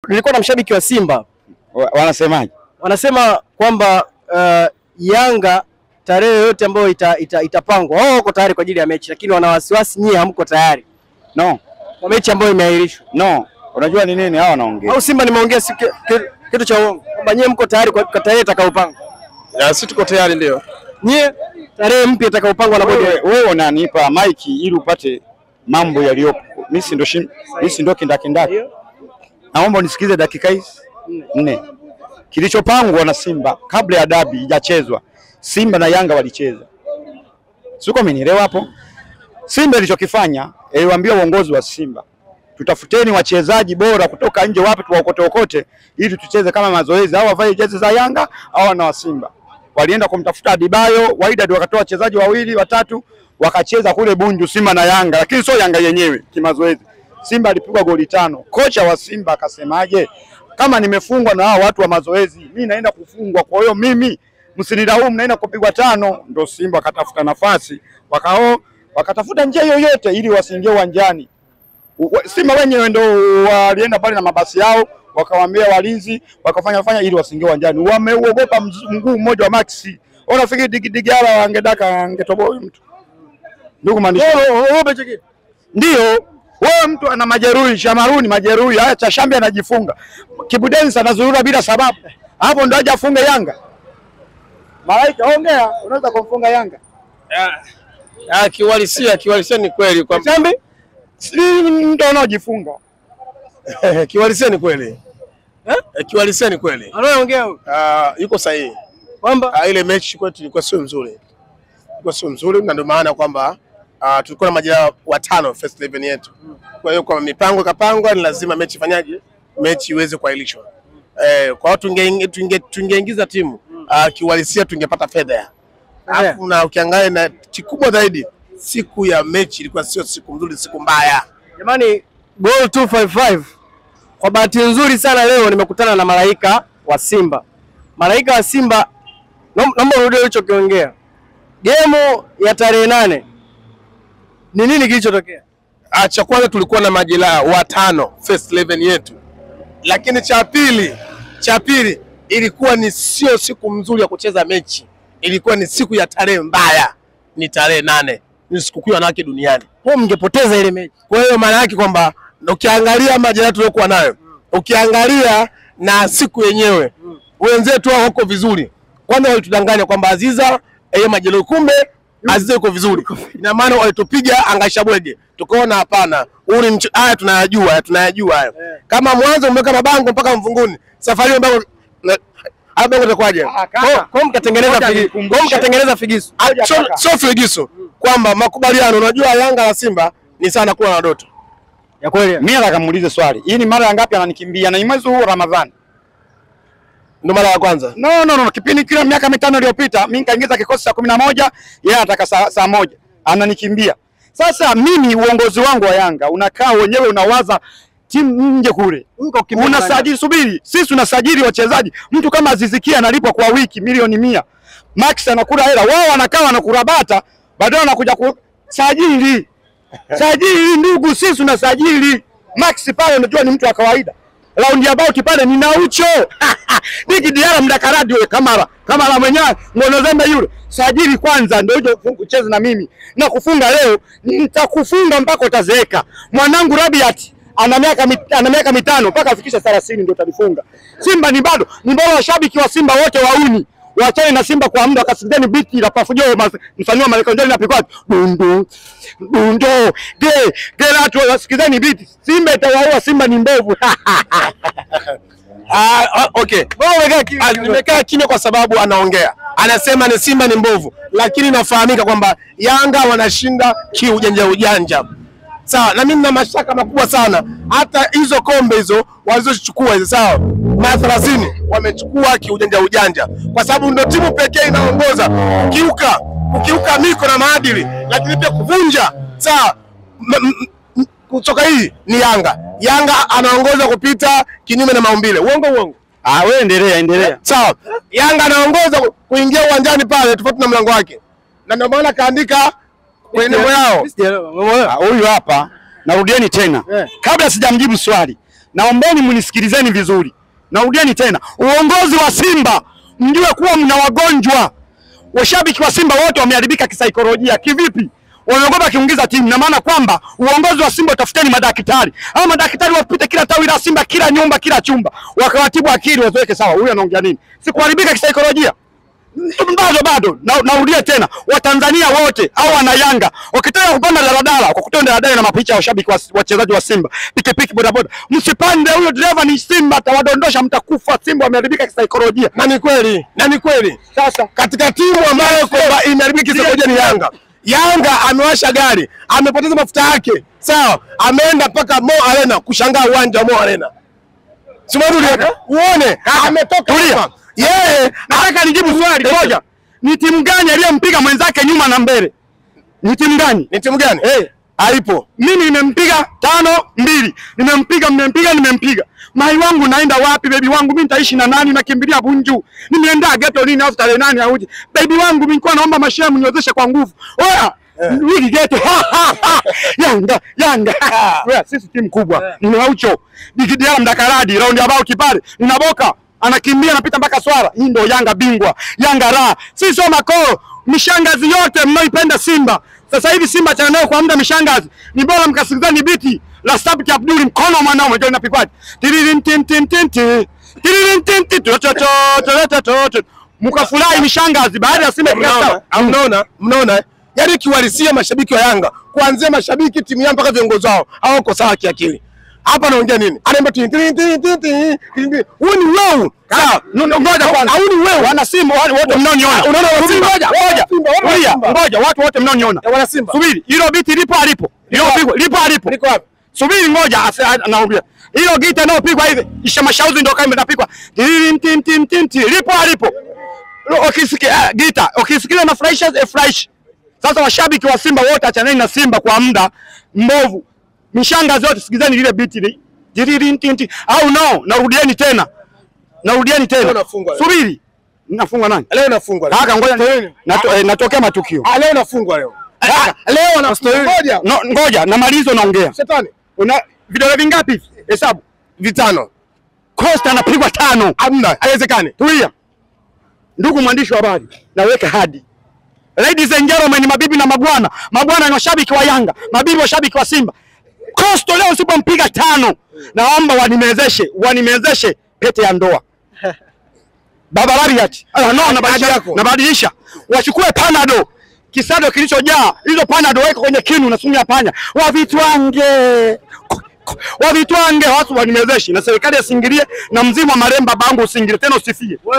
nilikuwa na mshabiki wa Simba. Wanasemaje? Wanasema kwamba Yanga tarehe yote ambayo itapangwa wao wako tayari kwa ajili ya mechi, lakini wana wasiwasi nyie hamko tayari. No. Kwa mechi ambayo imeahirishwa. No. Unajua ni nini hao wanaongea? Au Simba nimeongea kitu cha uongo kwamba nyie mko tayari kwa tarehe itakayopangwa? Sisi tuko tayari ndio. Nyie tarehe mpya itakayopangwa na bodi. Wewe unanipa maiki ili upate mambo yaliyopo. Mimi si ndo kindakindaki. Naomba unisikize dakika hizi 4. Kilichopangwa na Simba kabla ya dabi hajachezwa. Simba na Yanga walicheza. Siko mnielewa hapo? Simba ilichokifanya, aliwaambia uongozi wa Simba, tutafuteni wachezaji bora kutoka nje wapi tuwaokote ili tucheze kama mazoezi, au wavae jezi za Yanga au na wa Simba. Walienda kumtafuta Dibayo, Wydad wakatoa wachezaji 2 3 wakacheza kule Bunju Simba na Yanga, lakini sio Yanga yenyewe kimazoezi. Simba alipigwa goli 5. Kocha wa Simba akasemaje? Kama nimefungwa na hao watu wa mazoezi, mimi naenda kufungwa, kwa hiyo mimi msinilaumu, naenda kupigwa 5. Ndio Simba akatafuta nafasi, wakatafuta njia yoyote ili wasiingie uwanjani. Simba wenyewe ndio walienda pale na mabasi yao, wakawaambia walinzi, wakafanya ili wasiingie uwanjani. Wameuogopa mguu mmoja wa Maxi. Unafikiri Digala angedaka angetoboa mtu? Ndugu mwandishi. Ndio, wewe mtu ana majeruhi, Shamaruni majeruhi, haya Chashambi anajifunga. Kibudensa anazurura bila sababu. Hapo ndo aje afunge Yanga. Malaika ongea, unaweza kumfunga Yanga? Kiwalisia ni kweli kwa Chashambi ndio anajifunga. Kiwalisia ni kweli. Kiwalisia ni kweli. Anaongea yuko sahihi. Kwamba Ile mechi kwetu ilikuwa sio nzuri. Ilikuwa sio nzuri na ndio maana kwamba tulikuwa na majira 5 first 11 yetu. Kwa hiyo kwa mipango kapangwa ni lazima mechi ifanyaje? Mechi iweze kuahirishwa. Kwa watu tungeingiza timu kiwalisia tungepata fedha. Alafu na ukiangalia na kikubwa zaidi siku ya mechi ilikuwa sio siku nzuri, siku mbaya. Jamani, Goal 255. Kwa bahati nzuri sana leo nimekutana na Malaika wa Simba. Malaika wa Simba, naomba urudie ulichokiongea. Game ya tarehe 8. Ni nini kilichotokea? Cha kwanza tulikuwa na majira 5 first 11 yetu. Lakini cha pili ilikuwa ni sio siku nzuri ya kucheza mechi. Ilikuwa ni siku ya tarehe mbaya. Ni tarehe 8. Ni sikukuu ya wanawake duniani. Kwa mngepoteza ile mechi. Kwa hiyo maana yake kwamba ukiangalia majira tuliokuwa nayo, ukiangalia na siku yenyewe, wenzetu wao wako vizuri. Kwanza walitudanganya kwamba Aziza majira, kumbe Aziza yuko vizuri. Ina maana walitupiga angashabwege. Tukaona hapana. Haya tunayajua hayo. Kama mwanzo umeweka mabango mpaka mvunguni. Safari hiyo bango itakuwaje? Kwa mkatengeneza figisu. Sio figisu. Kwamba makubaliano, unajua Yanga na Simba ni sana kuwa na ndoto. Ya kweli. Mimi nataka muulize swali. Hii ni mara ya ngapi ananikimbia? Na ni mwezi huu Ramadhani. Ndio mara ya kwanza. No. Kipindi kile miaka 5 iliyopita mimi nikaingiza kikosi cha 11, yeye anataka saa 1. Ananikimbia. Sasa mimi uongozi wangu wa Yanga unakaa wenyewe unawaza timu nje kule. Unasajili, subiri. Sisi tunasajili wachezaji. Mtu kama Azizikia analipwa kwa wiki milioni 100. Max anakula hela. Wao wanakaa wanakurabata, baadaye wanakuja kusajili. Sajili ndugu, sisi tunasajili. Max pale unajua ni mtu wa kawaida. Round about pale ni Naucho. Niki Diara mdakaradi wewe Kamara mwenyewe ngono zembe yule. Sajili kwanza ndio uje ucheze na mimi. Na kufunga leo nitakufunga mpaka utazeeka. Mwanangu Rabiat ana miaka 5 mpaka afikisha 30 ndio utanifunga. Simba ni bado. Ni bora washabiki wa Simba wote wauni. Waachane na Simba kwa muda, wakasindeni biti la pafujo msanii wa Marekani napikwa dundu watu wasikizeni biti. Simba itawaua, Simba ni mbovu. Okay. Nimekaa kimya kwa sababu anaongea. Anasema ni Simba ni mbovu, lakini nafahamika kwamba Yanga wanashinda kiujanja. Sawa, na mimi nina mashaka makubwa sana. Hata hizo kombe hizo walizochukua hizo, sawa, mara 30 wamechukua kiujanja. Kwa sababu ndio timu pekee inaongoza kukiuka miko na maadili, lakini pia kuvunja. Sawa, kutoka hii ni Yanga. Yanga anaongoza kupita kinyume na maumbile. Uongo. Wewe endelea. Sawa. Yanga anaongoza kuingia uwanjani pale tofauti na mlango wake. Na ndio maana kaandika kwenye nembo yao. Huyu hapa, narudieni tena. Kabla sijamjibu swali, naombeni mnisikilizeni vizuri. Narudieni tena, uongozi wa Simba mjue kuwa mna wagonjwa. Washabiki wa Simba wote wameharibika kisaikolojia. Kivipi? Wameogopa kiingiza timu. Na maana kwamba uongozi wa Simba utafuteni madaktari. Hao madaktari wapite kila tawi la Simba, kila nyumba, kila chumba, wakawatibu akili, wazoeke sawa. Huyu anaongea nini? Si kuharibika kisaikolojia. Bado narudia tena, Watanzania wote au wana Yanga wakitaka kupanda daladala, kwa kutonda daladala na mapicha ya washabiki wachezaji wa Simba, pikipiki, bodaboda, msipande. Huyo dereva ni Simba, atawadondosha, mtakufa. Simba wameharibika kisaikolojia. Na ni kweli. Sasa katika timu ambayo kwamba imeharibika kisaikolojia ni Yanga. Yanga amewasha gari, amepoteza mafuta yake, sawa, ameenda mpaka Mo Arena kushangaa uwanja wa Mo Arena. Simarudi uone ametoka hapa. Yeye nataka nijibu swali moja. Ni timu gani aliyempiga mwenzake nyuma na mbele? Ni timu gani? Ni timu gani? Alipo. Mimi nimempiga 5-2. Nimempiga. Mai wangu naenda wapi? Baby wangu mimi nitaishi na nani? Nakimbilia Bunju. Nimeenda ghetto lini after tarehe 8 auje? Baby wangu mimi nilikuwa naomba mashehe mniozeshe kwa nguvu. Oya, wiki ghetto. Yanga. Wewe sisi timu kubwa. Ni Aucho. Dikidiala Mdakaradi, round about pale. Ninaboka. Anakimbia anapita mpaka Swala. Hii ndio Yanga bingwa. Yanga raha. Sisi sio makoo. Mishangazi yote mnaoipenda Simba. Sasa hivi Simba chana nayo kwa muda mishangazi. Ni bora mkasikizani biti la Sabti Abduli mkono mwanao unajua inapigwaje. Mkafurahi mishangazi baada ya Simba kukata. Mnaona? Yaani kiwalisia mashabiki wa Yanga, kuanzia mashabiki timu yao mpaka viongozi wao, hawako sawa kiakili. Hapa naongea nini? Anaimba huyu ni wewe. Sawa, ngoja kwanza. Huyu ni wewe. Wana Simba wote mnaoniona. Unaona wa Simba? Ngoja watu wote mnaoniona. Wana Simba. Subiri, hilo biti lipo alipo. Lipo alipo. Liko wapi? Subiri ngoja anaongea. Hilo gita nao pigwa hivi. Isha mashauzi ndio kama inapigwa. Lipo alipo. Ukisikia gita, ukisikia na fresh. Sasa washabiki wa Simba wote achaneni na Simba kwa muda mbovu. Mishangazi yote sikizeni ile biti au no, narudieni tena. Subiri. Ninafungwa nani? Leo nafungwa. Kaka ngoja natokea matukio. Leo nafungwa leo. Leo na ngoja namalizo naongea. Shetani. Una vidole vingapi? Hesabu. 5. Costa anapigwa 5. Hamna. Haiwezekani. Tulia. Ndugu mwandishi wa habari, naweka hadi. Ladies and gentlemen, mabibi na mabwana. Mabwana ni washabiki wa Yanga, mabibi washabiki wa Simba. Costa leo usipompiga 5, naomba wanimezeshe pete ya ndoa. Baba Lariat. Nabadilisha. Wachukue panado. Kisado kilichojaa. Hizo panado weka kwenye kinu na sumu ya panya. Wavitwange watu wanimezeshe. Na serikali yasingilie na mzimu wa maremba bangu usingilie tena usifie.